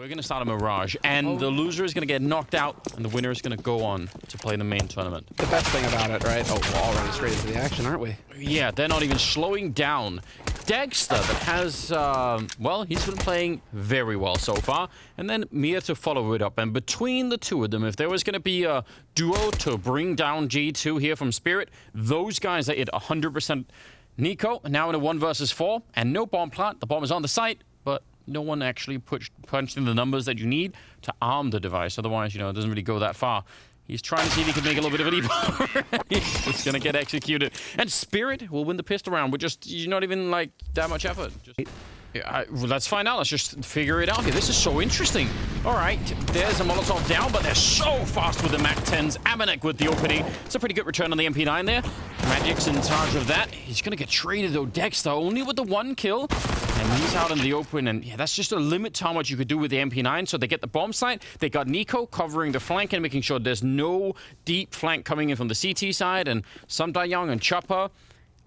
We're going to start a Mirage, and the loser is going to get knocked out, and the winner is going to go on to play the main tournament. The best thing about it, right? Oh, we're already straight into the action, aren't we? Yeah, they're not even slowing down. Dexter, that has, well, he's been playing very well so far. And then Mia to follow it up. And between the two of them, if there was going to be a duo to bring down G2 here from Spirit, those guys are at 100%. Nico, now in a 1 versus 4, and no bomb plant. The bomb is on the site, but no one actually punched in the numbers that you need to arm the device. Otherwise, you know, it doesn't really go that far. He's trying to see if he can make a little bit of an e-bomb. He's going to get executed. And Spirit will win the pistol round with just, not even, like, that much effort. Well, let's find out. Let's just figure it out here. This is so interesting. All right, there's a Molotov down, but they're so fast with the MAC-10s. Amanek with the opening. It's a pretty good return on the MP9 there. Magic's in charge of that. He's going to get traded, though. Dexter only with the 1 kill. And he's out in the open. And, yeah, that's just a limit to how much you could do with the MP9. So they get the bomb site. They got Nico covering the flank and making sure there's no deep flank coming in from the CT side. And Young and Chopper.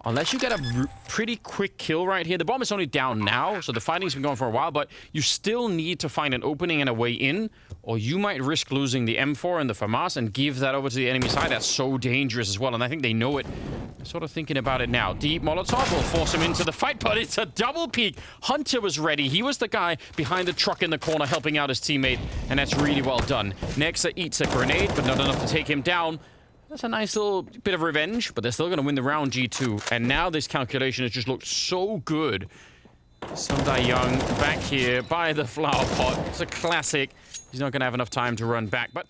Unless you get a pretty quick kill right here. The bomb is only down now, so the fighting's been going for a while, but you still need to find an opening and a way in, or you might risk losing the M4 and the FAMAS and give that over to the enemy side. That's so dangerous as well, and I think they know it. They're sort of thinking about it now. Deep Molotov will force him into the fight, but it's a double peek. Hunter was ready. He was the guy behind the truck in the corner helping out his teammate, and that's really well done. Nexa eats a grenade, but not enough to take him down. That's a nice little bit of revenge, but they're still going to win the round, G2. And now this calculation has just looked so good. Young back here by the flower pot. It's a classic. He's not going to have enough time to run back. But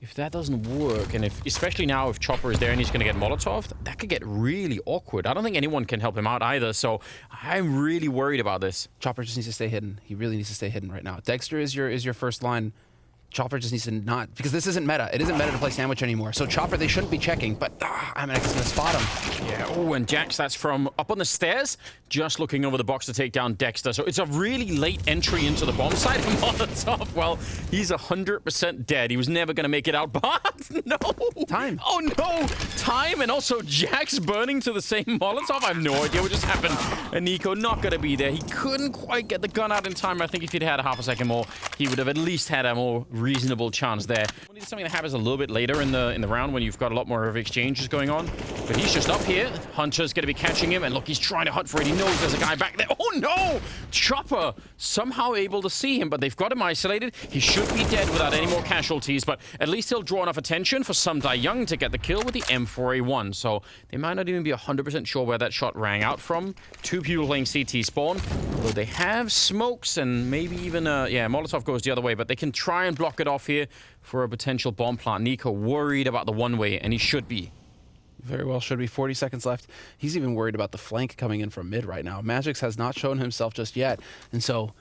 if that doesn't work, and especially now if Chopper is there and he's going to get Molotov, that could get really awkward. I don't think anyone can help him out either, so I'm really worried about this. Chopper just needs to stay hidden. He really needs to stay hidden right now. Dexter is your first line. Chopper just needs to not, because this isn't meta. It isn't meta to play sandwich anymore. So Chopper, they shouldn't be checking, but I'm going to spot him. Yeah, oh, and Jax, that's from up on the stairs, just looking over the box to take down Dexter. So it's a really late entry into the bomb site. Molotov, well, he's 100% dead. He was never going to make it out, but no. Time. Oh, no. Time, and also Jax burning to the same Molotov. I have no idea what just happened. And Nico not going to be there. He couldn't quite get the gun out in time. I think if he'd had a half a second more, he would have at least had a more reasonable chance there. It's something that happens a little bit later in the round when you've got a lot more of exchanges going on. But he's just up here. Hunter's going to be catching him, and look, he's trying to hunt for it. He knows there's a guy back there. Oh no! Chopper somehow able to see him, but they've got him isolated. He should be dead without any more casualties, but at least he'll draw enough attention for Young to get the kill with the M4A1. So they might not even be 100% sure where that shot rang out from. 2 people playing CT spawn. Although they have smokes and maybe even yeah, Molotov goes the other way, but they can try and block it off here for a potential bomb plant. Nico worried about the one-way, and he should be. Very well should be. 40 seconds left. He's even worried about the flank coming in from mid right now. Magix has not shown himself just yet, and so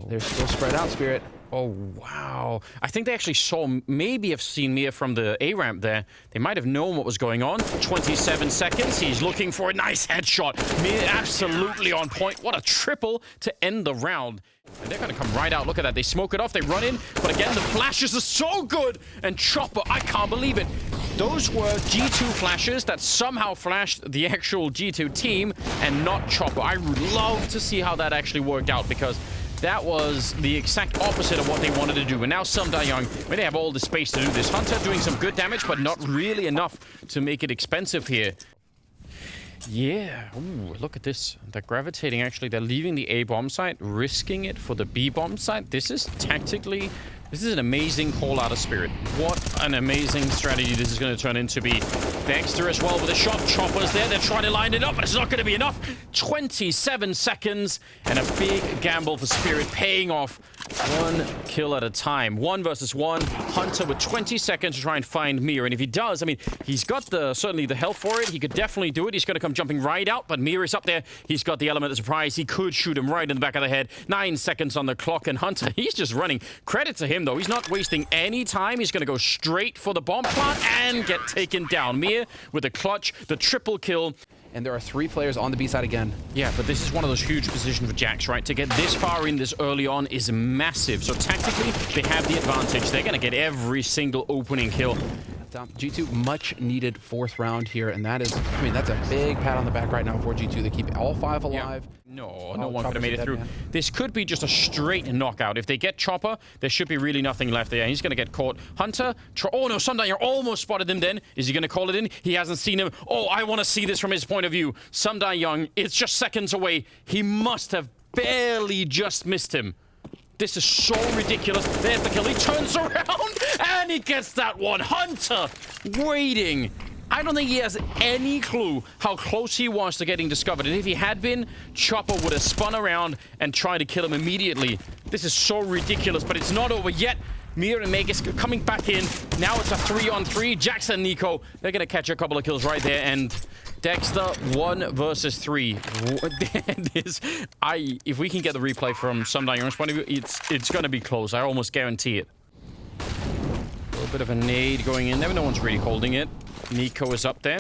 they're still spread out, Spirit. Oh, wow. I think they actually maybe have seen Mia from the A-ramp there. They might have known what was going on. 27 seconds. He's looking for a nice headshot. Mia absolutely on point. What a triple to end the round. And they're going to come right out. Look at that. They smoke it off. They run in. But again, the flashes are so good. And Chopper, I can't believe it. Those were G2 flashes that somehow flashed the actual G2 team and not Chopper. I would love to see how that actually worked out, because that was the exact opposite of what they wanted to do. And now Young, when they have all the space to do this. Hunter doing some good damage, but not really enough to make it expensive here. Yeah, ooh, look at this. They're gravitating, actually. They're leaving the A bomb site, risking it for the B bomb site. This is tactically, this is an amazing call out of Spirit. What an amazing strategy this is going to turn into be. Dexter as well with a shot. Chopper's there. They're trying to line it up, but it's not going to be enough. 27 seconds and a big gamble for Spirit, paying off 1 kill at a time. 1 versus 1. Hunter with 20 seconds to try and find Mir. And if he does, I mean, he's got certainly the health for it. He could definitely do it. He's going to come jumping right out, but Mir is up there. He's got the element of surprise. He could shoot him right in the back of the head. 9 seconds on the clock, and Hunter, he's just running. Credit to him, though. He's not wasting any time. He's going to go straight for the bomb plant and get taken down. Mir with the clutch, the triple kill. And there are 3 players on the B side again. Yeah, but this is one of those huge positions for Jax, right? To get this far in this early on is massive. So tactically, they have the advantage. They're going to get every single opening kill. G2, much needed 4th round here, and that is, I mean, that's a big pat on the back right now for G2. They keep all 5 alive. Yeah. No, no one could have Chopper's made it dead, through. man. This could be just a straight knockout. If they get Chopper, there should be really nothing left there. He's going to get caught. Hunter, oh no, Sundown, you almost spotted him then. Is he going to call it in? He hasn't seen him. Oh, I want to see this from his point of view. Sundown Young, it's just seconds away. He must have barely just missed him. This is so ridiculous. There's the kill. He turns around and he gets that one. Hunter waiting. I don't think he has any clue how close he was to getting discovered. And if he had been, Chopper would have spun around and tried to kill him immediately. This is so ridiculous, but it's not over yet. Mir and Magus coming back in. Now it's a 3-on-3. Jackson and Nico, they're going to catch a couple of kills right there. And Dexter, 1 versus 3. If we can get the replay from Sundown Young's point of view, it's going to be close. I almost guarantee it. A little bit of a nade going in there. No one's really holding it. Nico is up there.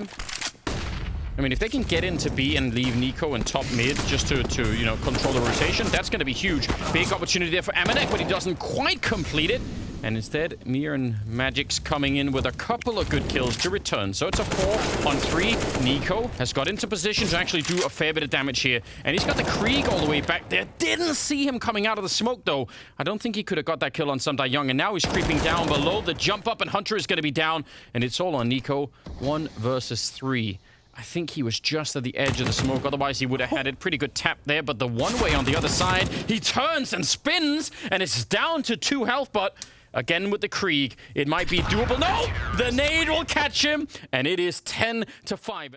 I mean, if they can get into B and leave Nico in top mid just to you know, control the rotation, that's going to be huge. Big opportunity there for Amanek, but he doesn't quite complete it. And instead, Mir and Magic's coming in with a couple of good kills to return. So it's a 4-on-3. Nico has got into position to actually do a fair bit of damage here. And he's got the Krieg all the way back there. Didn't see him coming out of the smoke, though. I don't think he could have got that kill on Sundown Young. And now he's creeping down below the jump up, and Hunter is going to be down. And it's all on Nico. 1 versus 3. I think he was just at the edge of the smoke. Otherwise, he would have had it. Pretty good tap there. But the one-way on the other side, he turns and spins. And it's down to 2 health, but... again with the Krieg, it might be doable. No! The nade will catch him, and it is 10-5.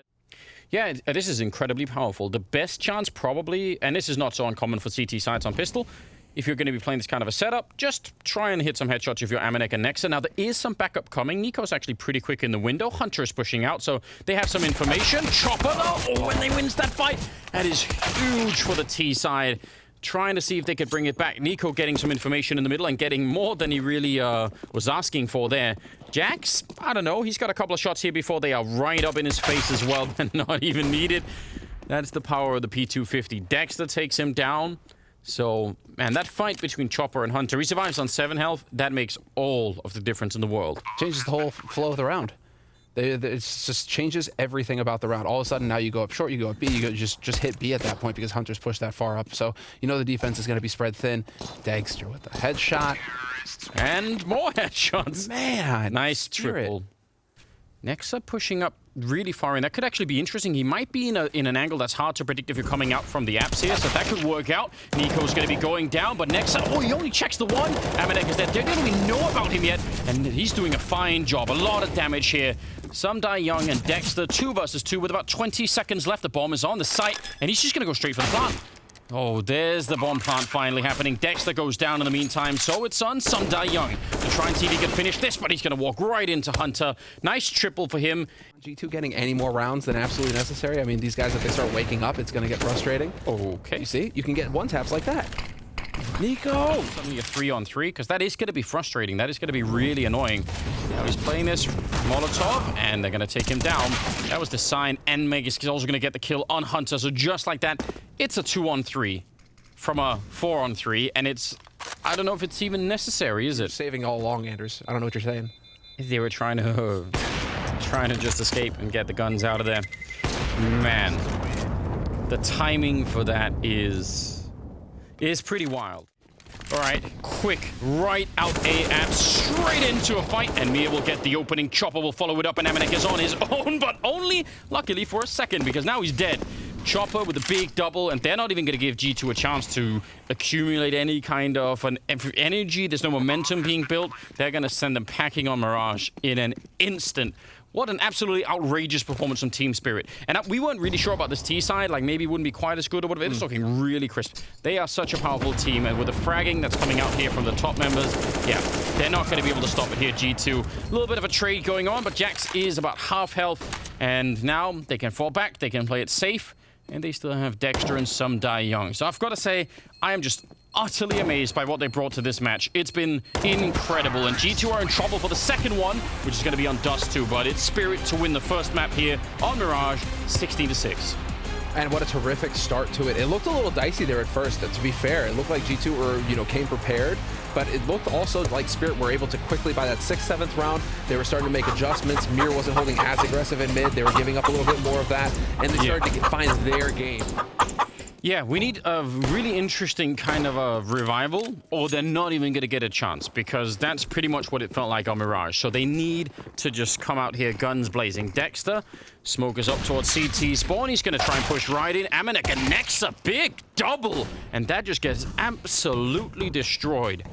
Yeah, this is incredibly powerful. The best chance probably, and this is not so uncommon for CT sides on pistol, if you're going to be playing this kind of a setup, just try and hit some headshots if you're Amanek and Nexa. Now, there is some backup coming. Nico's actually pretty quick in the window. Hunter's pushing out, so they have some information. Chopper, though, oh, and they wins that fight. That is huge for the T side. Trying to see if they could bring it back. Nico getting some information in the middle and getting more than he really was asking for there. Jax, I don't know. He's got a couple of shots here before they are right up in his face as well, and not even needed. That's the power of the P250. Dexter takes him down. So, man, that fight between Chopper and Hunter, he survives on 7 health. That makes all of the difference in the world. Changes the whole flow of the round. It just changes everything about the round. All of a sudden, now you go up short, you go up B, you go just hit B at that point because Hunter's pushed that far up. So you know the defense is going to be spread thin. Dexter with the headshot. And more headshots. Man, nice triple. Nexa pushing up really far in. That could actually be interesting. He might be in an angle that's hard to predict if you're coming out from the apps here, so that could work out. Nico's going to be going down, but Nexa, oh, he only checks the one. Amanek is dead. They don't even know about him yet, and he's doing a fine job. A lot of damage here. Sundown Young and Dexter, 2 versus 2 with about 20 seconds left. The bomb is on the site, and he's just going to go straight for the plant. Oh, there's the bomb plant finally happening. Dexter goes down in the meantime, so it's on Sundown Young to try and see if he can finish this, but he's going to walk right into Hunter. Nice triple for him. G2 getting any more rounds than absolutely necessary. I mean, these guys, if they start waking up, it's going to get frustrating. Okay. You see? You can get one-taps like that. Nico! Suddenly a 3-on-3, because that is going to be frustrating. That is going to be really annoying. Now he's playing this Molotov, and they're going to take him down. That was the sign, and Megas is also going to get the kill on Hunter. So just like that, it's a 2-on-3 from a 4-on-3, and it's... I don't know if it's even necessary, is it? Saving all along, Anders. I don't know what you're saying. They were trying to just escape and get the guns out of there. Man, the timing for that is pretty wild. All right, quick, right out A app, straight into a fight, and Mia will get the opening. Chopper will follow it up, and Amanek is on his own, but only, luckily, for a second, because now he's dead. Chopper with a big double, and they're not even going to give G2 a chance to accumulate any kind of an energy. There's no momentum being built. They're going to send them packing on Mirage in an instant. What an absolutely outrageous performance from Team Spirit. And we weren't really sure about this T side, like maybe it wouldn't be quite as good or whatever. It's looking really crisp. They are such a powerful team, and with the fragging that's coming out here from the top members, yeah, they're not going to be able to stop it here, G2. A little bit of a trade going on, but Jax is about half health, and now they can fall back, they can play it safe, and they still have Dexter and Sundown Young. So I've got to say, I am just utterly amazed by what they brought to this match. It's been incredible, and G2 are in trouble for the second one, which is going to be on Dust 2, but it's Spirit to win the first map here on Mirage, 16-6. And what a terrific start to it. It looked a little dicey there at first, to be fair. It looked like G2 were, came prepared, but it looked also like Spirit were able to quickly, by that 6th, 7th round, they were starting to make adjustments. Mir wasn't holding as aggressive in mid. They were giving up a little bit more of that, and they started to find their game. Yeah, we need a really interesting kind of a revival, or they're not even going to get a chance, because that's pretty much what it felt like on Mirage. So they need to just come out here guns blazing. Dexter, smokers up towards CT spawn. He's going to try and push right in. Amanek and Nexa, big double. And that just gets absolutely destroyed.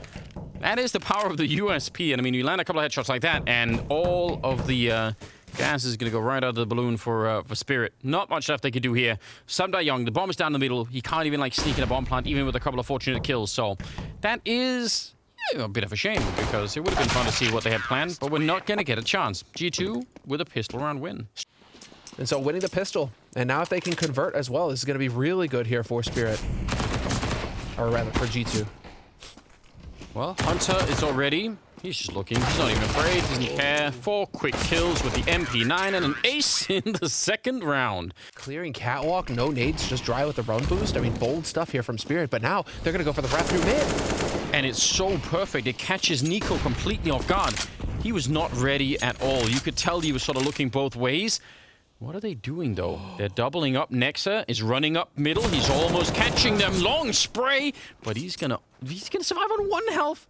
That is the power of the USP. And I mean, you land a couple of headshots like that, and all of the gas is going to go right out of the balloon for Spirit. Not much left they could do here. Samda Young, the bomb is down the middle. He can't even like sneak in a bomb plant, even with a couple of fortunate kills. So that is a bit of a shame, because it would have been fun to see what they had planned, but we're not going to get a chance. G2 with a pistol round win. And so winning the pistol. And now if they can convert as well, this is going to be really good here for Spirit. Or rather, for G2. Well, Hunter is already... He's just looking. He's not even afraid. Doesn't care. 4 quick kills with the MP9 and an ace in the second round. Clearing catwalk, no nades, just dry with the run boost. I mean, bold stuff here from Spirit, but now they're going to go for the wrap through mid. And it's so perfect. It catches Nico completely off guard. He was not ready at all. You could tell he was sort of looking both ways. What are they doing, though? They're doubling up. Nexa is running up middle. He's almost catching them. Long spray, but he's gonna survive on 1 health.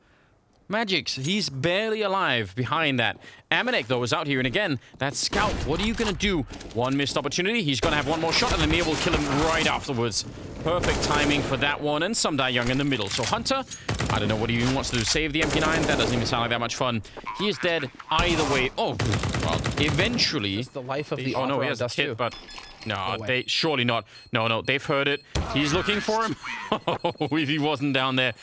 Magix, he's barely alive behind that. Amanek, though, is out here, and again, that scout, what are you gonna do? 1 missed opportunity, he's gonna have 1 more shot, and then Mia will kill him right afterwards. Perfect timing for that one, and Samdai Young in the middle. So Hunter, I don't know what he even wants to do. Save the MP9? That doesn't even sound like that much fun. He is dead either way. Oh, well, eventually... It's the life of the oh, no, he Opera has a hit, too. but... No, they surely not. No, they've heard it. He's looking for him. If he wasn't down there,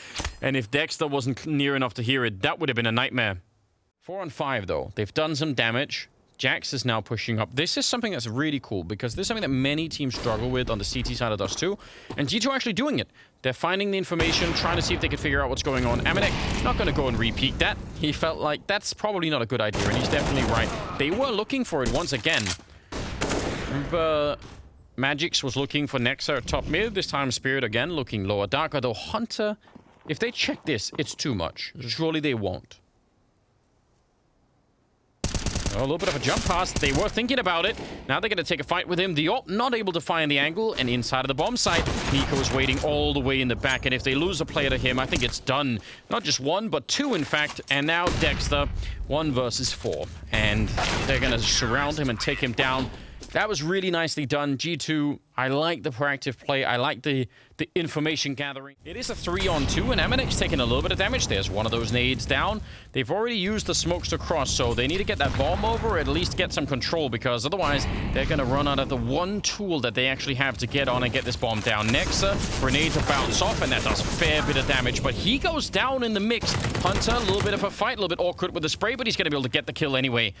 and if Dexter wasn't near enough to hear it, that would have been a nightmare. 4 on 5, though. They've done some damage. Jax is now pushing up. This is something that's really cool, because this is something that many teams struggle with on the CT side of Dust 2, and G2 are actually doing it. They're finding the information, trying to see if they can figure out what's going on. Amanek, not going to go and repeat that. He felt like that's probably not a good idea, and he's definitely right. They were looking for it once again. Magix was looking for Nexa at top mid. This time Spirit again looking lower. Darker, though. Hunter, if they check this, it's too much. Surely they won't. Oh, a little bit of a jump pass. They were thinking about it. Now they're going to take a fight with him. The Op not able to find the angle, and inside of the bomb site, Nico is waiting all the way in the back, and if they lose a player to him, I think it's done. Not just 1, but 2, in fact, and now Dexter, 1 versus 4, and they're going to surround him and take him down. That was really nicely done. G2, I like the proactive play. I like the information gathering. It is a 3-on-2, and Amanek's taking a little bit of damage. There's one of those nades down. They've already used the smokes to cross, so they need to get that bomb over, or at least get some control, because otherwise they're going to run out of the one tool that they actually have to get on and get this bomb down. Nexa, grenade to bounce off, and that does a fair bit of damage, but he goes down in the mix. Hunter, a little bit of a fight, a little bit awkward with the spray, but he's going to be able to get the kill anyway.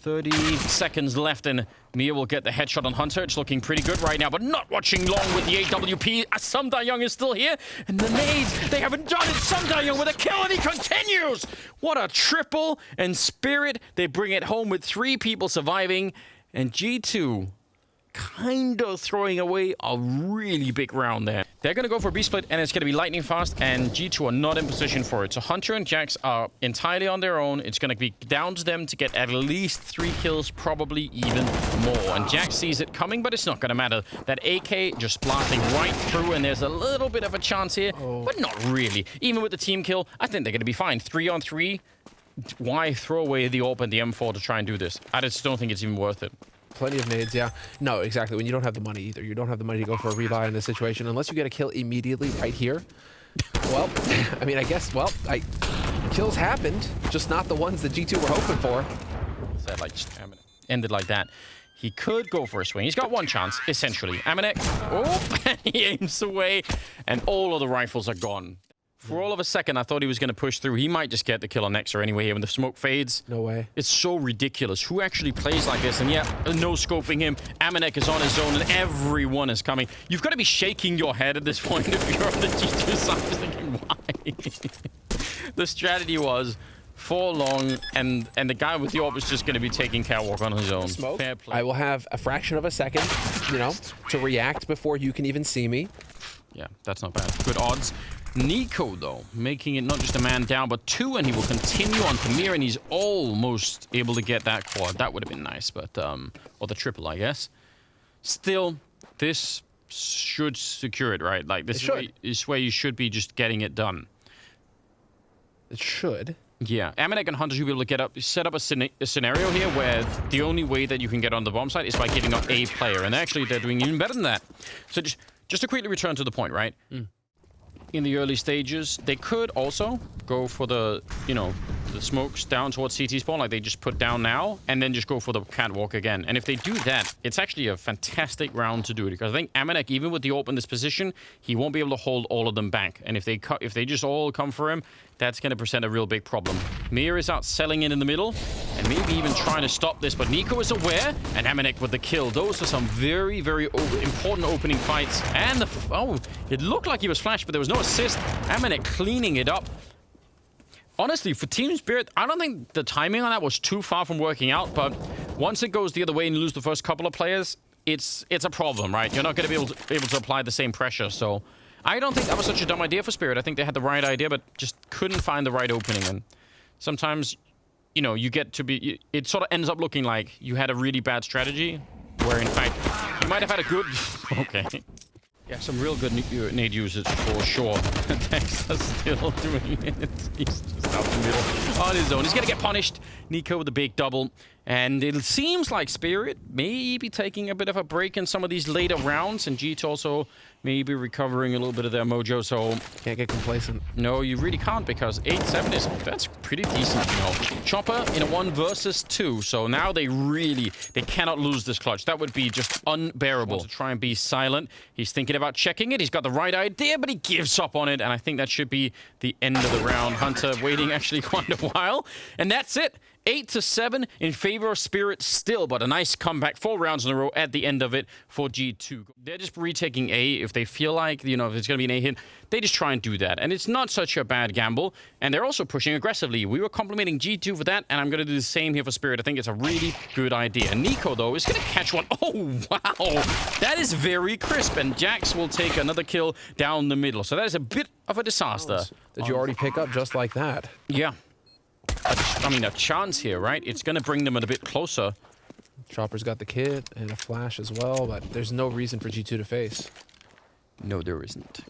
30 seconds left, and Mia will get the headshot on Hunter. It's looking pretty good right now, but not watching long with the AWP. Samda Young is still here, and the nades, they haven't done it. Samda Young with a kill, and he continues. What a triple, and Spirit, they bring it home with 3 people surviving, and G2 kind of throwing away a really big round there. They're going to go for B-split, and it's going to be lightning fast, and G2 are not in position for it. So Hunter and Jax are entirely on their own. It's going to be down to them to get at least 3 kills, probably even more. And Jax sees it coming, but it's not going to matter. That AK just blasting right through, and there's a little bit of a chance here, but not really. Even with the team kill, I think they're going to be fine. 3-on-3, why throw away the AWP and the M4 to try and do this? I just don't think it's even worth it. Plenty of nades, yeah. No, exactly. When you don't have the money either. You don't have the money to go for a rebuy in this situation. Unless you get a kill immediately right here. Well, I mean, I guess, well, kills happened. Just not the ones that G2 were hoping for. That, like, just ended like that. He could go for a swing. He's got 1 chance, essentially. Amanek, oh, he aims away, and all of the rifles are gone. For all of a second, I thought he was going to push through. He might just get the kill on Nexa anyway here when the smoke fades. No way. It's so ridiculous. Who actually plays like this? And yeah, no scoping him. Amanek is on his own, and everyone is coming. You've got to be shaking your head at this point if you're on the G2 side, just thinking, why? The strategy was 4 long, and the guy with the AWP was just going to be taking catwalk on his own. Smoke. Fair play. I will have a fraction of a second, you know, to react before you can even see me. Yeah, that's not bad. Good odds. Nico, though, making it not just a man down, but 2, and he will continue on Premier, and he's almost able to get that quad. That would have been nice, but, or the triple, I guess. Still, this should secure it, right? Like this is where you should be just getting it done. It should. Yeah, Amanek and Hunter should be able to set up a scenario here where the only way that you can get on the bomb site is by getting up a player, and actually they're doing even better than that. So just to quickly return to the point, right? In the early stages, they could also go for the, you know, the smokes down towards CT spawn, like they just put down now, and then just go for the catwalk again. And if they do that, it's actually a fantastic round to do it, because I think Amanek, even with the AWP in this position, he won't be able to hold all of them back. And if they just all come for him, that's going to present a real big problem. Mir is out selling in the middle, and maybe even trying to stop this, but Nico is aware, and Amanek with the kill. Those are some very, very important opening fights. And it looked like he was flashed, but there was no assist. Amanek cleaning it up. Honestly, for Team Spirit, I don't think the timing on that was too far from working out, but once it goes the other way and you lose the first couple of players, it's a problem, right? You're not going to be able to apply the same pressure, so I don't think that was such a dumb idea for Spirit. I think they had the right idea, but just couldn't find the right opening. And sometimes, you know, you get to be... It sort of ends up looking like you had a really bad strategy, where in fact, you might have had a good... Okay. Yeah, some real good nade usage for sure. Dexter's still doing it. He's just out the middle on his own. He's going to get punished. Nico with a big double. And it seems like Spirit may be taking a bit of a break in some of these later rounds. And G2 also may be recovering a little bit of their mojo. So can't get complacent. No, you really can't, because 8-7 that's pretty decent, you know. Chopper in a 1 versus 2. So now they cannot lose this clutch. That would be just unbearable. To try and be silent. He's thinking about checking it. He's got the right idea, but he gives up on it. And I think that should be the end of the round. Hunter waiting actually quite a while. And that's it. 8-7 in favor of Spirit still, but a nice comeback, 4 rounds in a row at the end of it for G2. They're just retaking A if they feel like, you know, if it's going to be an A hit, they just try and do that. And it's not such a bad gamble. And they're also pushing aggressively. We were complimenting G2 for that, and I'm going to do the same here for Spirit. I think it's a really good idea. Nico, though, is going to catch one. Oh, wow. That is very crisp. And Jax will take another kill down the middle. So that is a bit of a disaster. Did you already pick up just like that? Yeah. I mean, a chance here, right? It's going to bring them a bit closer. Chopper's got the kit and a flash as well, but there's no reason for G2 to face. No, there isn't.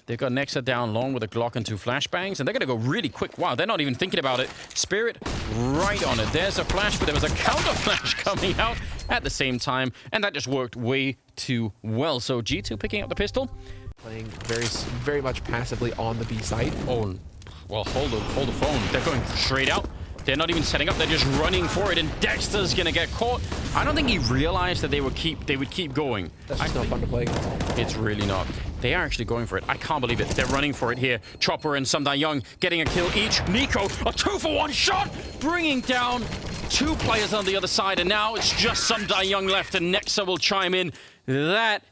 They got Nexa down long with a Glock and 2 flashbangs, and they're going to go really quick. Wow, they're not even thinking about it. Spirit right on it. There's a flash, but there was a counter flash coming out at the same time, and that just worked way too well. So G2 picking up the pistol. Playing very much passively on the B site. Oh, well, hold the phone. They're going straight out. They're not even setting up. They're just running for it, and Dexter's gonna get caught. I don't think he realized that they would keep going. That's just no fun to play against. It's really not. They are actually going for it. I can't believe it. They're running for it here. Chopper and Sumda Young getting a kill each. Nico, a 2-for-1 shot, bringing down 2 players on the other side, and now it's just Sumda Young left, and Nexa will chime in. That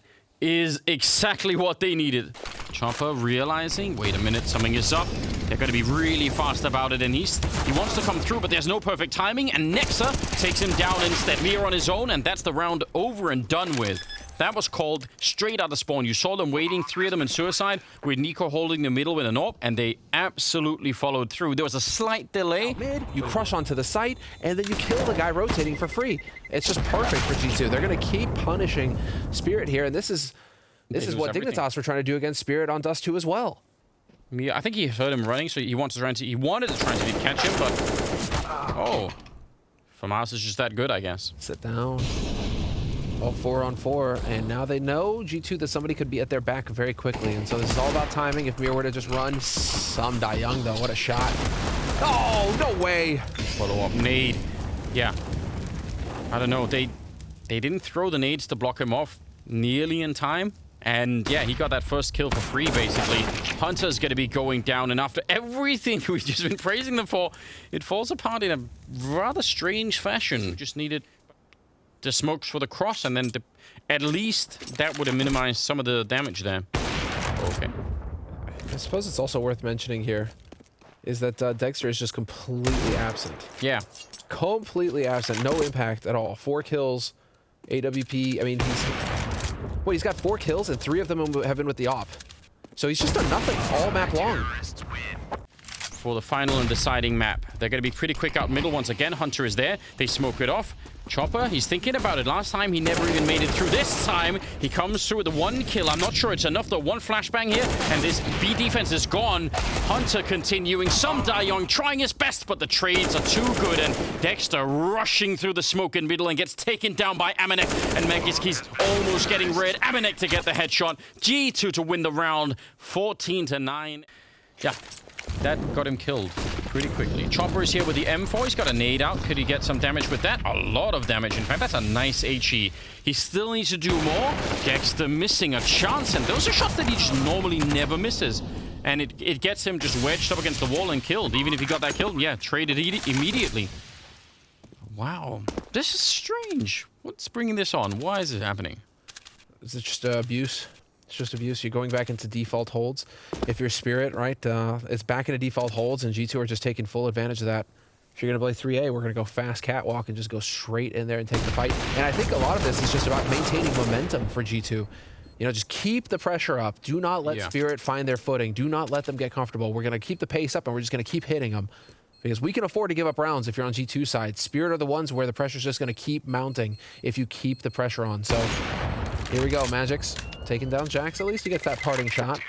is exactly what they needed. Chopper realizing, wait a minute, something is up. They're going to be really fast about it, and he wants to come through, but there's no perfect timing, and Nexa takes him down instead. Mir on his own, and that's the round over and done with. That was called straight out of spawn. You saw them waiting, 3 of them in suicide, with Nico holding the middle with an AWP, and they absolutely followed through. There was a slight delay. Mid, you crush onto the site, and then you kill the guy rotating for free. It's just perfect for G2. They're going to keep punishing Spirit here, and this is what Dignitas were trying to do against Spirit on Dust 2 as well. Yeah, I think he heard him running, so he wanted to try and catch him, but oh, FAMAS is just that good, I guess. Sit down. All 4-on-4, and now they know G2 that somebody could be at their back very quickly, and so this is all about timing. If Mir were to just run, some Die Young though, what a shot! Oh, no way! Follow up nade, yeah. I don't know. They didn't throw the nades to block him off nearly in time. And yeah, he got that first kill for free, basically. Hunter's going to be going down, and after everything we've just been praising them for, it falls apart in a rather strange fashion. Just needed the smokes for the cross, and then at least that would have minimized some of the damage there. Okay. I suppose it's also worth mentioning here is that Dexter is just completely absent. Yeah. Completely absent. No impact at all. 4 kills, AWP. I mean, he's got 4 kills, and 3 of them have been with the AWP. So he's just done nothing all map long. For the final and deciding map, they're going to be pretty quick out middle once again. Hunter is there. They smoke it off. Chopper, he's thinking about it. Last time, he never even made it through. This time, he comes through with the 1 kill. I'm not sure it's enough, though. 1 flashbang here, and this B defense is gone. Hunter continuing. Some Young trying his best, but the trades are too good, and Dexter rushing through the smoke in middle and gets taken down by Amanek, and Megiski's almost getting red. Amanek to get the headshot. G2 to win the round, 14-9. Yeah, that got him killed pretty quickly. Chopper is here with the M4. He's got a nade out. Could he get some damage with that? A lot of damage. In fact, that's a nice HE. He still needs to do more. Dexter missing a chance, and those are shots that he just normally never misses. And it gets him just wedged up against the wall and killed. Even if he got that kill, yeah, traded immediately. Wow. This is strange. What's bringing this on? Why is it happening? Is it just abuse? It's just abuse. You're going back into default holds. If you're Spirit, right, it's back into default holds, and G2 are just taking full advantage of that. If you're going to play 3A, we're going to go fast catwalk and just go straight in there and take the fight. And I think a lot of this is just about maintaining momentum for G2. You know, just keep the pressure up. Do not let Spirit find their footing. Do not let them get comfortable. We're going to keep the pace up, and we're just going to keep hitting them. Because we can afford to give up rounds if you're on G2 side. Spirit are the ones where the pressure's just going to keep mounting if you keep the pressure on. So here we go, Magix. Taking down Jax. At least he gets that parting shot.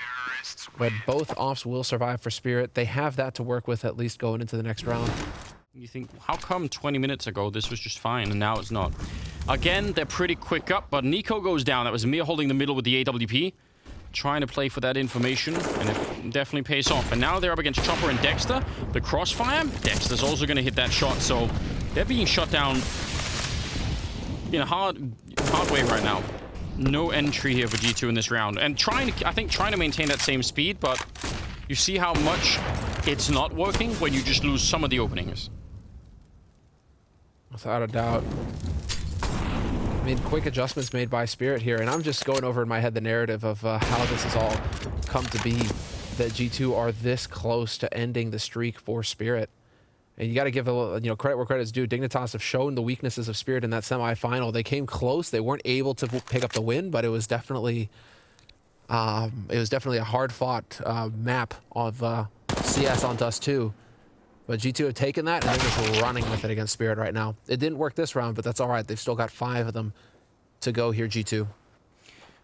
But both offs will survive for Spirit. They have that to work with at least going into the next round. You think, how come 20 minutes ago this was just fine and now it's not? Again, they're pretty quick up, but Nico goes down. That was Mir holding the middle with the AWP. Trying to play for that information, and it definitely pays off. And now they're up against Chopper and Dexter. The crossfire, Dexter's also going to hit that shot, so they're being shot down in a hard way right now. No entry here for G2 in this round. And I think trying to maintain that same speed, but you see how much it's not working when you just lose some of the openings. Without a doubt. I mean, quick adjustments made by Spirit here, and I'm just going over in my head the narrative of how this has all come to be, that G2 are this close to ending the streak for Spirit. And you got to give a little, credit where credit's due. Dignitas have shown the weaknesses of Spirit in that semifinal. They came close. They weren't able to pick up the win, but it was definitely a hard-fought map of CS on Dust 2. But G2 have taken that, and they're just running with it against Spirit right now. It didn't work this round, but that's all right. They've still got 5 of them to go here, G2.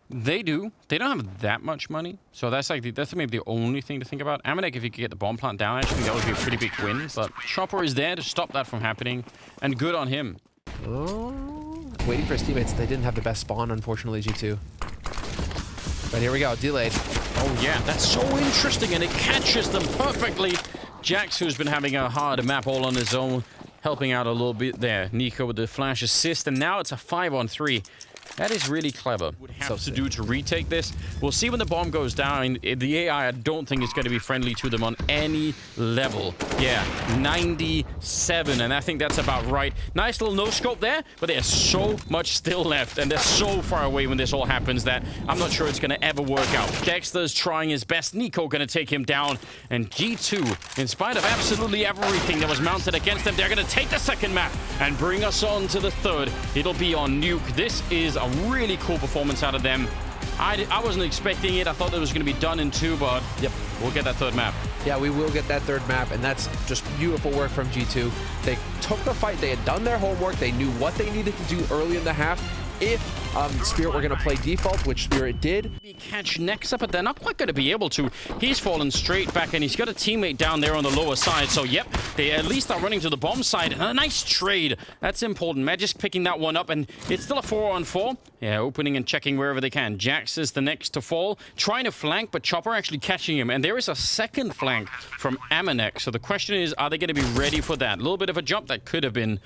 They do. They don't have that much money, so that's maybe the only thing to think about. Amanek, if he could get the bomb plant down, actually, that would be a pretty big win. But Chopper is there to stop that from happening, and good on him. Oh, waiting for his teammates. They didn't have the best spawn, unfortunately, G2. But here we go, delayed. Oh yeah, that's so interesting, and it catches them perfectly. Jax, who's been having a hard map all on his own, helping out a little bit there. Nico with the flash assist, and now it's a 5-on-3. That is really clever. Would have to do to retake this. We'll see when the bomb goes down. The AI, I don't think is going to be friendly to them on any level. Yeah, 97, and I think that's about right. Nice little no-scope there, but there's so much still left, and they're so far away when this all happens that I'm not sure it's going to ever work out. Dexter's trying his best. Nico going to take him down, and G2, in spite of absolutely everything that was mounted against them, they're going to take the second map and bring us on to the third. It'll be on Nuke. This is a really cool performance out of them. I wasn't expecting it. I thought it was going to be done in 2, but yep, we'll get that third map. Yeah, we will get that third map, and that's just beautiful work from G2. They took the fight. They had done their homework. They knew what they needed to do early in the half. If Spirit were going to play default, which Spirit did. Catch Nexa, but they're not quite going to be able to. He's fallen straight back, and he's got a teammate down there on the lower side. So, yep, they at least are running to the bomb side. And a nice trade. That's important. Magic picking that one up, and it's still a 4-on-4. Yeah, opening and checking wherever they can. Jax is the next to fall. Trying to flank, but Chopper actually catching him. And there is a second flank from Amanek. So the question is, are they going to be ready for that? A little bit of a jump that could have been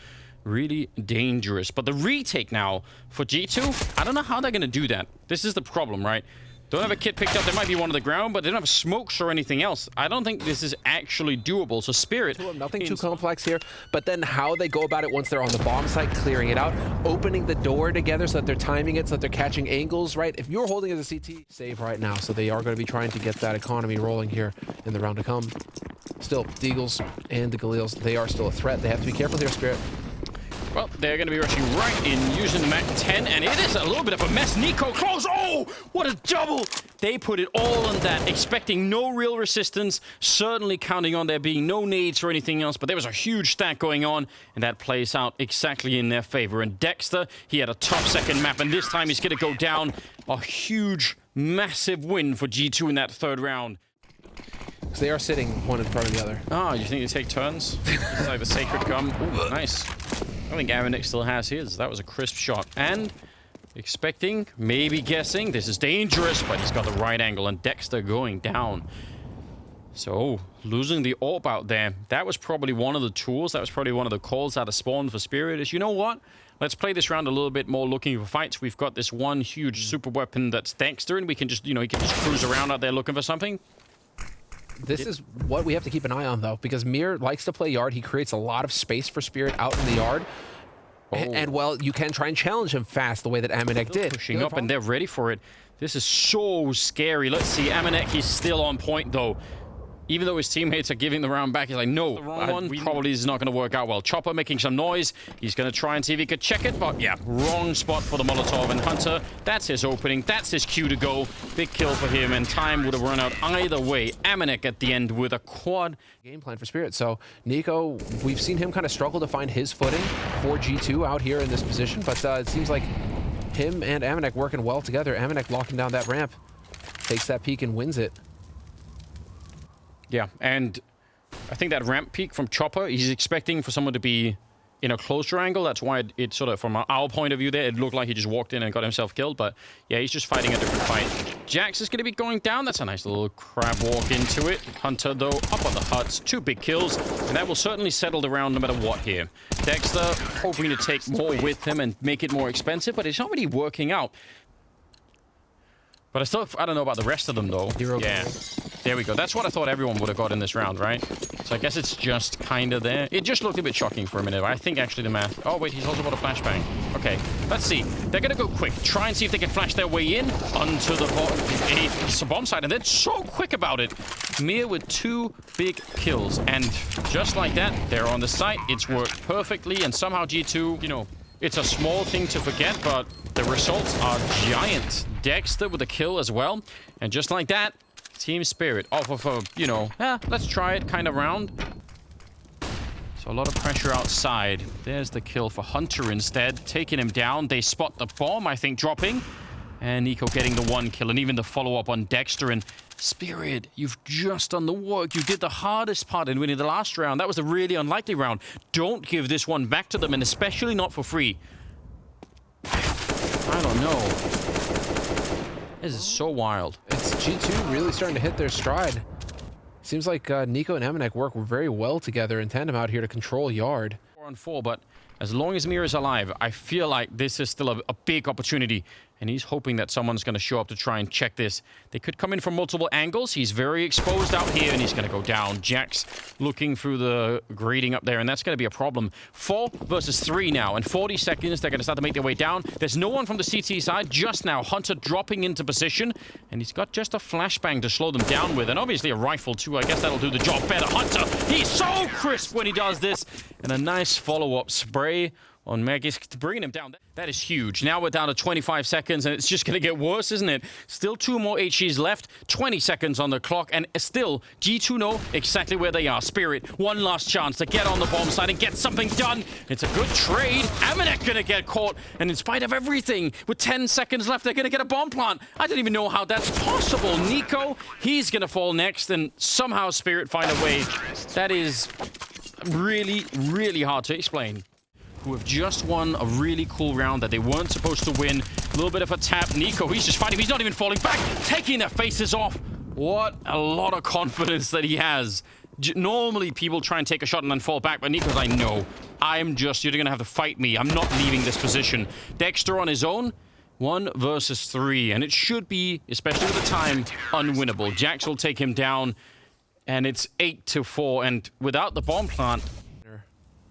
really dangerous. But the retake now for G2, I don't know how they're going to do that. This is the problem, right? Don't have a kit picked up. There might be one on the ground, but they don't have smokes or anything else. I don't think this is actually doable. So Spirit... Nothing too complex here, but then how they go about it once they're on the bomb site, clearing it out, opening the door together so that they're timing it, so that they're catching angles, right? If you're holding as a CT, save right now. So they are going to be trying to get that economy rolling here in the round to come. Still, the Eagles and the Galils, they are still a threat. They have to be careful here, Spirit. Well, they're going to be rushing right in using the Mac 10, and it is a little bit of a mess. Nico close. Oh, what a double. They put it all on that, expecting no real resistance, certainly counting on there being no nades or anything else, but there was a huge stack going on, and that plays out exactly in their favor. And Dexter, he had a top second map, and this time he's going to go down. A huge, massive win for G2 in that third round. So they are sitting one in front of the other. Oh, you think they take turns? It's like the Sacred Gum. Ooh, nice. I think Amanek still has his. That was a crisp shot. And expecting, maybe guessing, this is dangerous, but he's got the right angle, and Dexter going down. So, losing the orb out there, that was probably one of the tools, that was probably one of the calls out of spawn for Spirit, is, you know what? Let's play this round a little bit more looking for fights. We've got this one huge super weapon that's Dexter, and we can just, you know, he can just cruise around out there looking for something. This is what we have to keep an eye on, though, because Mir likes to play yard. He creates a lot of space for Spirit out in the yard. Oh. And, well, you can try and challenge him fast the way that Amanek did. Pushing up, and they're ready for it. This is so scary. Let's see. Amanek, he's still on point, though. Even though his teammates are giving the round back, he's like, no, the wrong one probably is not going to work out well. Chopper making some noise. He's going to try and see if he could check it, but yeah, wrong spot for the Molotov. And Hunter, that's his opening. That's his cue to go. Big kill for him, and time would have run out either way. Amanek at the end with a quad. Game plan for Spirit. So Nico, we've seen him kind of struggle to find his footing for G2 out here in this position, but it seems like him and Amanek working well together. Amanek locking down that ramp, takes that peek and wins it. Yeah, and I think that ramp peak from Chopper, he's expecting for someone to be in a closer angle. That's why it sort of, from our point of view there, it looked like he just walked in and got himself killed. But yeah, he's just fighting a different fight. Jax is going to be going down. That's a nice little crab walk into it. Hunter, though, up on the huts. 2 big kills, and that will certainly settle the round no matter what here. Dexter hoping to take more with him and make it more expensive, but it's not really working out. But I don't know about the rest of them, though. Yeah. There we go. That's what I thought everyone would have got in this round, right? So I guess it's just kind of there. It just looked a bit shocking for a minute. I think actually the math... Oh, wait, he's also got a flashbang. Okay, let's see. They're going to go quick. Try and see if they can flash their way in onto the bomb side. And they're so quick about it. Mir with 2 big kills. And just like that, they're on the site. It's worked perfectly. And somehow G2, you know, it's a small thing to forget, but the results are giant. Dexter with a kill as well. And just like that, Team Spirit off of a, you know, let's try it kind of round. So a lot of pressure outside. There's the kill for Hunter instead. Taking him down. They spot the bomb, I think, dropping. And Nico getting the 1 kill. And even the follow-up on Dexter. And Spirit, you've just done the work. You did the hardest part in winning the last round. That was a really unlikely round. Don't give this one back to them, and especially not for free. I don't know. This is so wild. It's G2 really starting to hit their stride. Seems like Nico and Amanek work very well together in tandem out here to control yard. 4-on-4, but as long as Mir is alive, I feel like this is still a big opportunity. And he's hoping that someone's going to show up to try and check this. They could come in from multiple angles. He's very exposed out here, and he's going to go down. Jax looking through the grading up there, and that's going to be a problem. 4 versus 3 now. In 40 seconds, they're going to start to make their way down. There's no one from the CT side just now. Hunter dropping into position, and he's got just a flashbang to slow them down with, and obviously a rifle, too. I guess that'll do the job better. Hunter, he's so crisp when he does this. And a nice follow-up spray on Magis to bring him down. That is huge. Now we're down to 25 seconds, and it's just going to get worse, isn't it? Still 2 more HEs left, 20 seconds on the clock, and still G2 know exactly where they are. Spirit, one last chance to get on the bomb side and get something done. It's a good trade. Amanek going to get caught, and in spite of everything, with 10 seconds left, they're going to get a bomb plant. I don't even know how that's possible. Nico, he's going to fall next, and somehow Spirit find a way. That is really, really hard to explain. Who have just won a really cool round that they weren't supposed to win. A little bit of a tap. Nico, he's just fighting. He's not even falling back. Taking their faces off. What a lot of confidence that he has. Normally, people try and take a shot and then fall back, but Nico's like, no, you're going to have to fight me. I'm not leaving this position. Dexter on his own. 1 versus 3. And it should be, especially with the time, unwinnable. Jax will take him down. And it's 8-4. And without the bomb plant...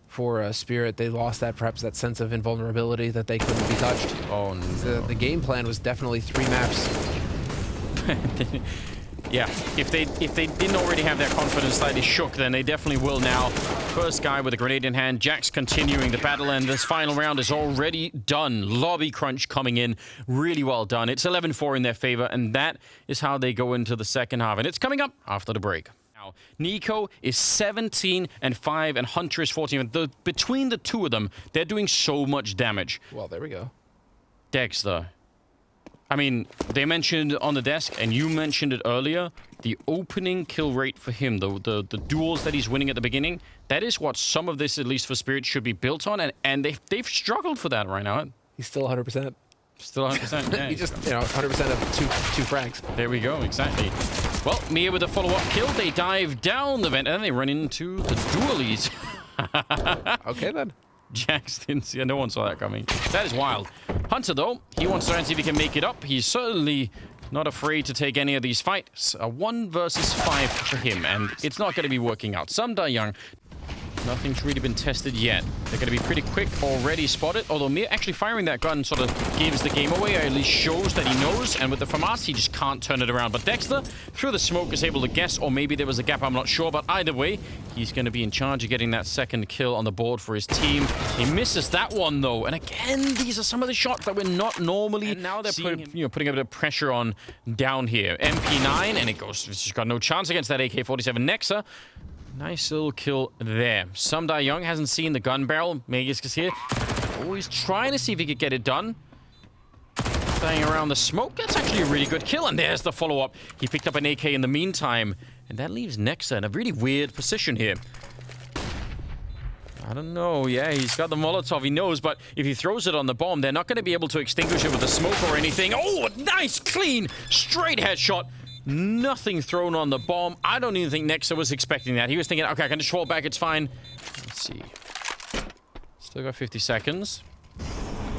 For Spirit, they lost perhaps that sense of invulnerability that they couldn't be touched. Oh, no. The game plan was definitely 3 maps. Yeah, if they didn't already have their confidence slightly shook, then they definitely will now. First guy with a grenade in hand. Jack's continuing the battle, and this final round is already done. Lobby crunch coming in. Really well done. It's 11-4 in their favor, and that is how they go into the second half. And it's coming up after the break. Now, Nico is 17-5, and Hunter is 14. Between the two of them, they're doing so much damage. Well, there we go. Dexter. I mean, they mentioned on the desk, and you mentioned it earlier, the opening kill rate for him, the duels that he's winning at the beginning, that is what some of this, at least for Spirit, should be built on, and they've struggled for that right now. He's still 100%. Still 100%, yeah. He just, 100% of two frags. There we go, exactly. Well, Mia with a follow-up kill, they dive down the vent, and then they run into the dualies. Okay, then. Jackson, yeah, no one saw that coming. That is wild. Hunter, though, he wants to try and see if he can make it up. He's certainly not afraid to take any of these fights. A 1 versus 5 for him, and it's not going to be working out. Some die young. Nothing's really been tested yet. They're going to be pretty quick, already spotted. Although Mir actually firing that gun sort of gives the game away, or at least shows that he knows. And with the FAMAS, he just can't turn it around. But Dexter, through the smoke, is able to guess, or maybe there was a gap, I'm not sure. But either way, he's going to be in charge of getting that second kill on the board for his team. He misses that one, though. And again, these are some of the shots that we're not normally and now they're putting a bit of pressure on down here. MP9, and it goes, it's just got no chance against that AK-47 Nexa. Nice little kill there. Some Die Young hasn't seen the gun barrel. Magus is here. Always trying to see if he could get it done. Staying around the smoke. That's actually a really good kill. And there's the follow-up. He picked up an AK in the meantime. And that leaves Nexa in a really weird position here. I don't know. Yeah, he's got the Molotov. He knows. But if he throws it on the bomb, they're not going to be able to extinguish it with the smoke or anything. Oh, nice, clean, straight headshot. Nothing thrown on the bomb. I don't even think Nexa was expecting that. He was thinking, okay, I can just fall back, it's fine. Let's see. Still got 50 seconds.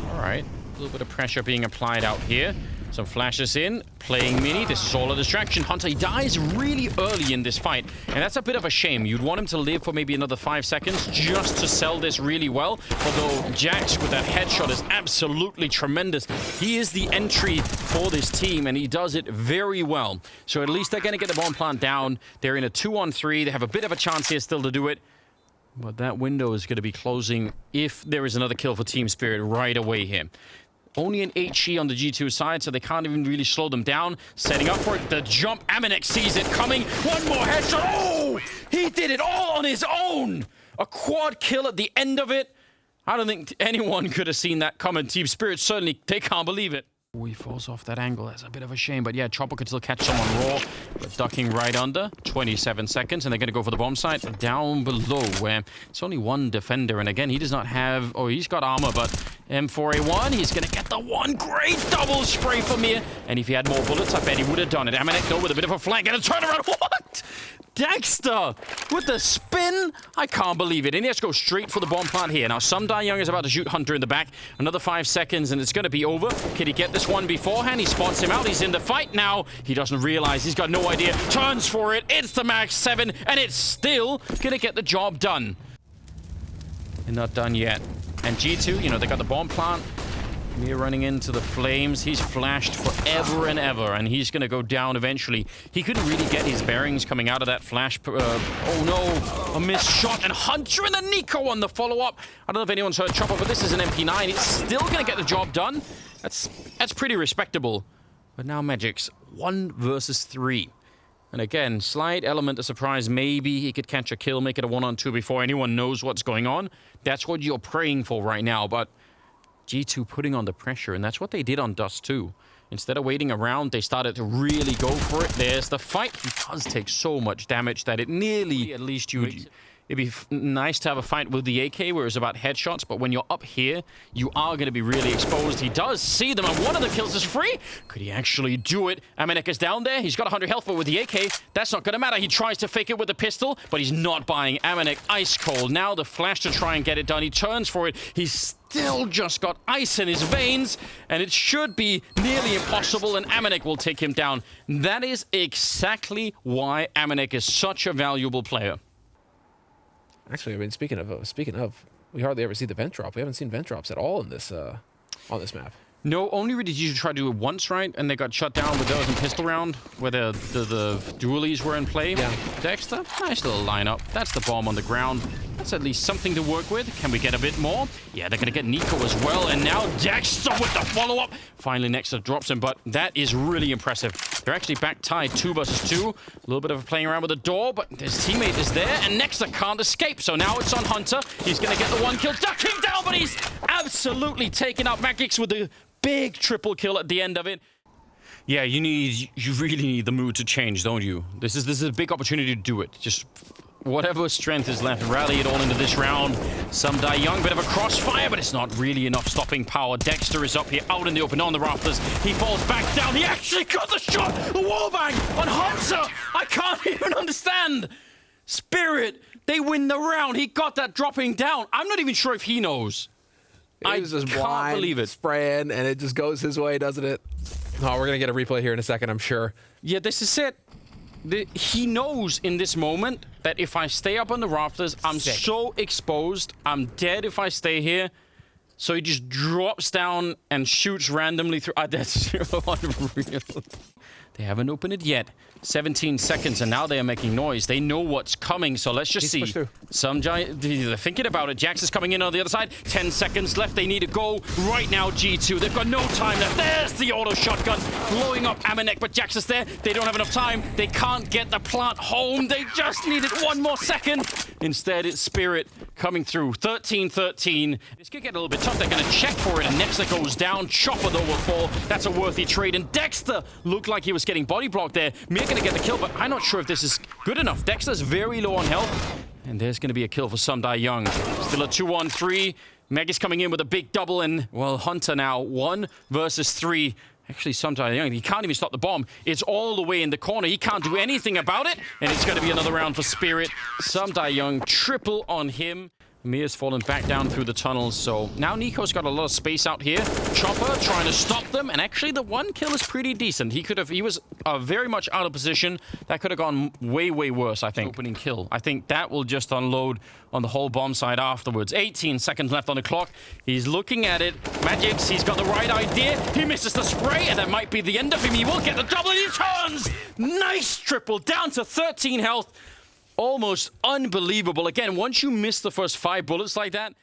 All right. A little bit of pressure being applied out here. Some flashes in. Playing mini. This is all a distraction. Hunter, he dies really early in this fight. And that's a bit of a shame. You'd want him to live for maybe another 5 seconds just to sell this really well. Although Jax with that headshot is absolutely tremendous. He is the entry for this team, and he does it very well. So at least they're going to get the bomb plant down. They're in a 2-on-3. They have a bit of a chance here still to do it. But that window is going to be closing if there is another kill for Team Spirit right away here. Only an HE on the G2 side, so they can't even really slow them down. Setting up for it. The jump. Amanek sees it coming. One more headshot. Oh! He did it all on his own! A quad kill at the end of it. I don't think anyone could have seen that coming. Team Spirit, certainly, they can't believe it. Oh, he falls off that angle. That's a bit of a shame. But yeah, Chopper could still catch someone raw. But ducking right under. 27 seconds. And they're going to go for the bomb site down below, where it's only one defender. And again, he does not have... Oh, he's got armor, but M4A1, he's going to get the one. Great double spray from here. And if he had more bullets, I bet he would have done it. Amanek, though, with a bit of a flank and a turnaround. What? Dexter with the spin. I can't believe it. And he has to go straight for the bomb plant here. Now, some Die Young is about to shoot Hunter in the back. Another 5 seconds, and it's going to be over. Can he get this one beforehand? He spots him out. He's in the fight now. He doesn't realize. He's got no idea. Turns for it. It's the Max 7, and it's still going to get the job done. And not done yet. And G2, they got the bomb plant. Mir running into the flames. He's flashed forever and ever, and he's going to go down eventually. He couldn't really get his bearings coming out of that flash. Oh no, a missed shot, and Hunter and the Nico on the follow-up. I don't know if anyone's heard Chopper, but this is an MP9. It's still going to get the job done. That's pretty respectable. But now Magic's 1 versus 3. And again, slight element of surprise. Maybe he could catch a kill, make it a 1-on-2 before anyone knows what's going on. That's what you're praying for right now, but G2 putting on the pressure, and that's what they did on Dust 2. Instead of waiting around, they started to really go for it. There's the fight. He does take so much damage that it nearly, at least it'd be nice to have a fight with the AK where it's about headshots, but when you're up here, you are going to be really exposed. He does see them, and one of the kills is free. Could he actually do it? Amanek is down there. He's got 100 health, but with the AK, that's not going to matter. He tries to fake it with the pistol, but he's not buying. Amanek ice cold. Now the flash to try and get it done. He turns for it. He's still just got ice in his veins, and it should be nearly impossible, and Amanek will take him down. That is exactly why Amanek is such a valuable player. Actually, I mean, speaking of, we hardly ever see the vent drop. We haven't seen vent drops at all in this on this map. No, only really did you try to do it once, right? And they got shut down with those and pistol round, where the dualies were in play. Yeah. Dexter, nice little lineup. That's the bomb on the ground. That's at least something to work with. Can we get a bit more? Yeah, they're going to get Nico as well. And now Dexter with the follow-up. Finally, Nexa drops him, but that is really impressive. They're actually back tied 2 versus 2. A little bit of playing around with the door, but his teammate is there, and Nexa can't escape. So now it's on Hunter. He's going to get the 1 kill. Duck him down, but he's absolutely taken out Magix with the big triple kill at the end of it. Yeah, you really need the mood to change, don't you? This is a big opportunity to do it. Just whatever strength is left, rally it all into this round. Some die young, bit of a crossfire, but it's not really enough stopping power. Dexter is up here, out in the open on the rafters. He falls back down. He actually got the shot. The wallbang on Hunter. I can't even understand. Spirit, they win the round. He got that dropping down. I'm not even sure if he knows. I just can't believe it. Spraying, and it just goes his way, doesn't it? Oh, we're going to get a replay here in a second, I'm sure. Yeah, this is it. He knows in this moment that if I stay up on the rafters, I'm so exposed. I'm dead if I stay here. So he just drops down and shoots randomly through. That's unreal. They haven't opened it yet. 17 seconds, and now they are making noise. They know what's coming, so let's just see. Some giant. They're thinking about it. Jax is coming in on the other side. 10 seconds left. They need to go right now, G2. They've got no time left. There's the auto shotgun blowing up Amanek, but Jax is there. They don't have enough time. They can't get the plant home. They just needed 1 more second. Instead, it's Spirit coming through. 13-13. This could get a little bit tough. They're going to check for it, and Nexa goes down. Chopper, though, will fall. That's a worthy trade, and Dexter looked like he was getting body blocked there. Mir going to get the kill, but I'm not sure if this is good enough. Dexter's very low on health, and there's going to be a kill for Sundai Young. Still a 2-on-3. Meg is coming in with a big double, and, well, Hunter now 1 versus 3. Actually, Sundai Young, he can't even stop the bomb. It's all the way in the corner. He can't do anything about it, and it's going to be another round for Spirit. Sundai Young, triple on him. Mir's fallen back down through the tunnels, so now Nico's got a lot of space out here. Chopper trying to stop them, and actually the 1 kill is pretty decent. He was very much out of position. That could have gone way, way worse, I think. Opening kill. I think that will just unload on the whole bomb side afterwards. 18 seconds left on the clock. He's looking at it. Magix, he's got the right idea. He misses the spray, and that might be the end of him. He will get the double, and he turns! Nice triple, down to 13 health. Almost unbelievable. Again, once you miss the first 5 bullets like that.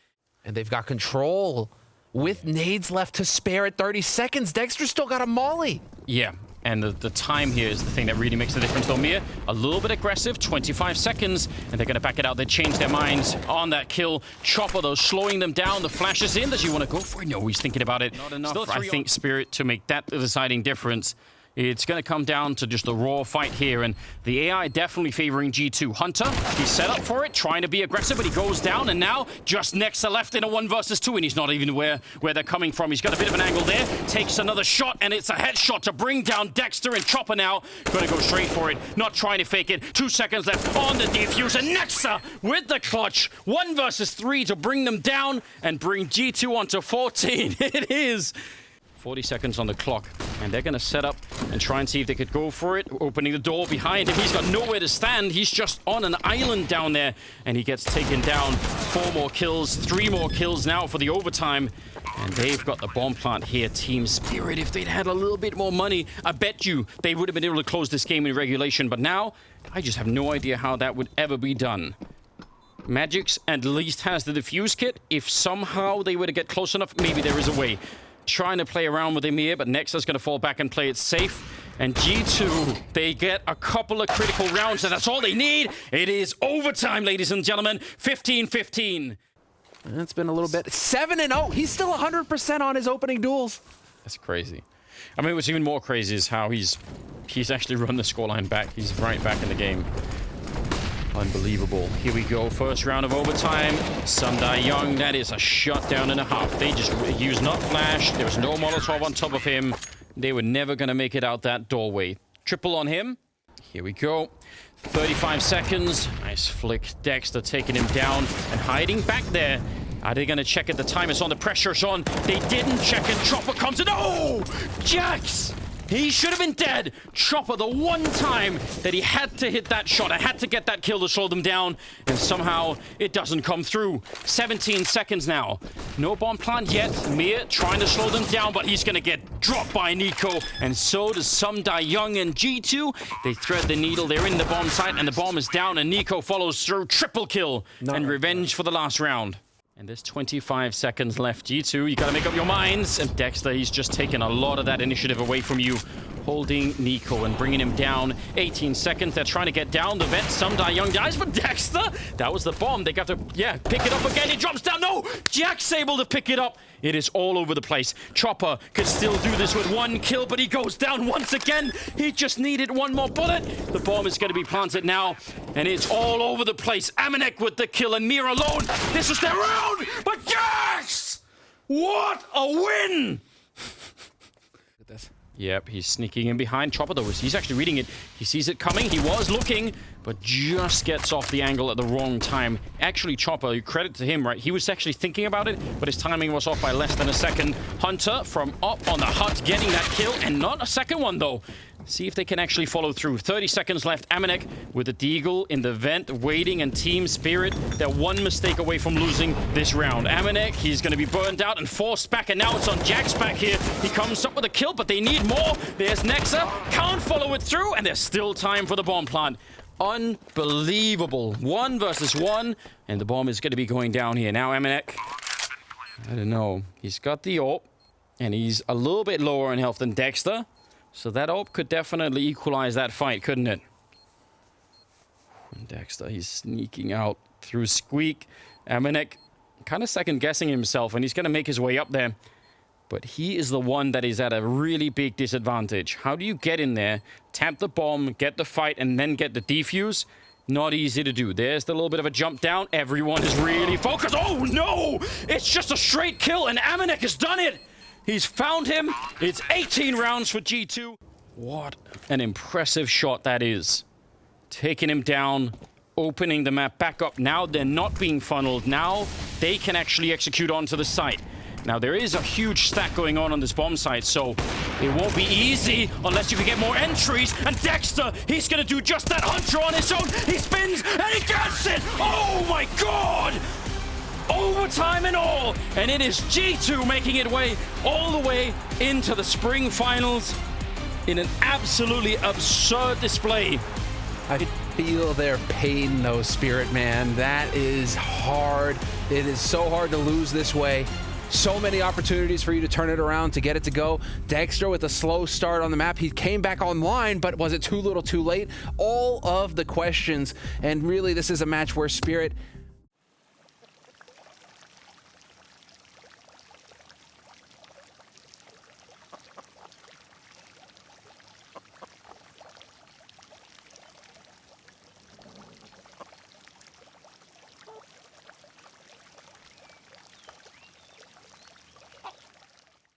And they've got control with nades left to spare at 30 seconds. Dexter's still got a molly. Yeah, and the time here is the thing that really makes the difference. Though Mir, a little bit aggressive, 25 seconds, and they're going to back it out. They change their minds on that kill. Chopper, though, slowing them down. The flash is in. Does he want to go for it? No, he's thinking about it. Not enough, I think, Spirit to make that the deciding difference. It's going to come down to just a raw fight here, and the AI definitely favoring G2. Hunter, he's set up for it, trying to be aggressive, but he goes down, and now just Nexa left in a 1 versus 2, and he's not even where they're coming from. He's got a bit of an angle there, takes another shot, and it's a headshot to bring down Dexter, and Chopper now going to go straight for it, not trying to fake it. 2 seconds left on the defuse, and Nexa with the clutch. 1 versus 3 to bring them down and bring G2 onto 14. It is 40 seconds on the clock, and they're going to set up and try and see if they could go for it. Opening the door behind him. He's got nowhere to stand. He's just on an island down there, and he gets taken down. 4 more kills, 3 more kills now for the overtime, and they've got the bomb plant here. Team Spirit, if they'd had a little bit more money, I bet you they would have been able to close this game in regulation, but now I just have no idea how that would ever be done. Magix at least has the defuse kit. If somehow they were to get close enough, maybe there is a way. Trying to play around with him here, but Nexa's going to fall back and play it safe. And G2, they get a couple of critical rounds, and that's all they need. It is overtime, ladies and gentlemen. 15-15. It's been a little bit. 7-0. He's still 100% on his opening duels. That's crazy. I mean, what's even more crazy is how he's actually run the scoreline back. He's right back in the game. Unbelievable. Here we go. First round of overtime. Sundai Young, that is a shutdown and a half. They just used not flash. There was no Molotov on top of him. They were never going to make it out that doorway. Triple on him. Here we go. 35 seconds. Nice flick. Dexter taking him down and hiding back there. Are they going to check it? The time is on. The pressure's on. They didn't check it. Chopper comes in. Oh! Jax! He should have been dead. Chopper, the one time that he had to hit that shot, I had to get that kill to slow them down, and somehow it doesn't come through. 17 seconds now. No bomb plant yet. Mir trying to slow them down, but he's going to get dropped by Nico, and so does some Die Young and G2. They thread the needle. They're in the bomb site, and the bomb is down, and Nico follows through. Triple kill and revenge for the last round. And there's 25 seconds left. G2, you gotta make up your minds. And Dexter, he's just taken a lot of that initiative away from you, holding Nico and bringing him down. 18 seconds, they're trying to get down the vent. Some Die Young dies, but Dexter, that was the bomb. They got to, pick it up again. He drops down. No, Jack's able to pick it up. It is all over the place. Chopper could still do this with one kill, but he goes down once again. He just needed one more bullet. The bomb is going to be planted now, and it's all over the place. Amanek with the kill, and Mir alone. This is their round, but yes! What a win! Look at this. Yep, he's sneaking in behind. Chopper, though, he's actually reading it. He sees it coming. He was looking, but just gets off the angle at the wrong time. Actually, Chopper, credit to him, right? He was actually thinking about it, but his timing was off by less than a second. Hunter from up on the hut getting that kill, and not a second one, though. See if they can actually follow through. 30 seconds left. Amanek with the Deagle in the vent, waiting, and Team Spirit. They're one mistake away from losing this round. Amanek, he's going to be burned out and forced back, and now it's on Jack's back here. He comes up with a kill, but they need more. There's Nexa. Can't follow it through, and there's still time for the bomb plant. Unbelievable. 1 versus 1, and the bomb is going to be going down here. Now Amanek, I don't know. He's got the AWP, and he's a little bit lower in health than Dexter. So that AWP could definitely equalize that fight, couldn't it? And Dexter, he's sneaking out through Squeak. Amanek kind of second-guessing himself, and he's going to make his way up there. But he is the one that is at a really big disadvantage. How do you get in there, tap the bomb, get the fight, and then get the defuse? Not easy to do. There's the little bit of a jump down. Everyone is really focused. Oh, no! It's just a straight kill, and Amanek has done it! He's found him. It's 18 rounds for G2. What an impressive shot that is. Taking him down, opening the map back up. Now they're not being funneled. Now they can actually execute onto the site. Now there is a huge stack going on this bomb site, so it won't be easy unless you can get more entries. And Dexter, he's going to do just that. Hunter on his own. He spins and he gets it. Oh my God! Overtime and all, and it is G2 making it way all the way into the spring finals in an absolutely absurd display. I feel their pain, though, Spirit, man. That is hard. It is so hard to lose this way. So many opportunities for you to turn it around, to get it to go. Dexter with a slow start on the map. He came back online, but was it too little too late? All of the questions, and really this is a match where Spirit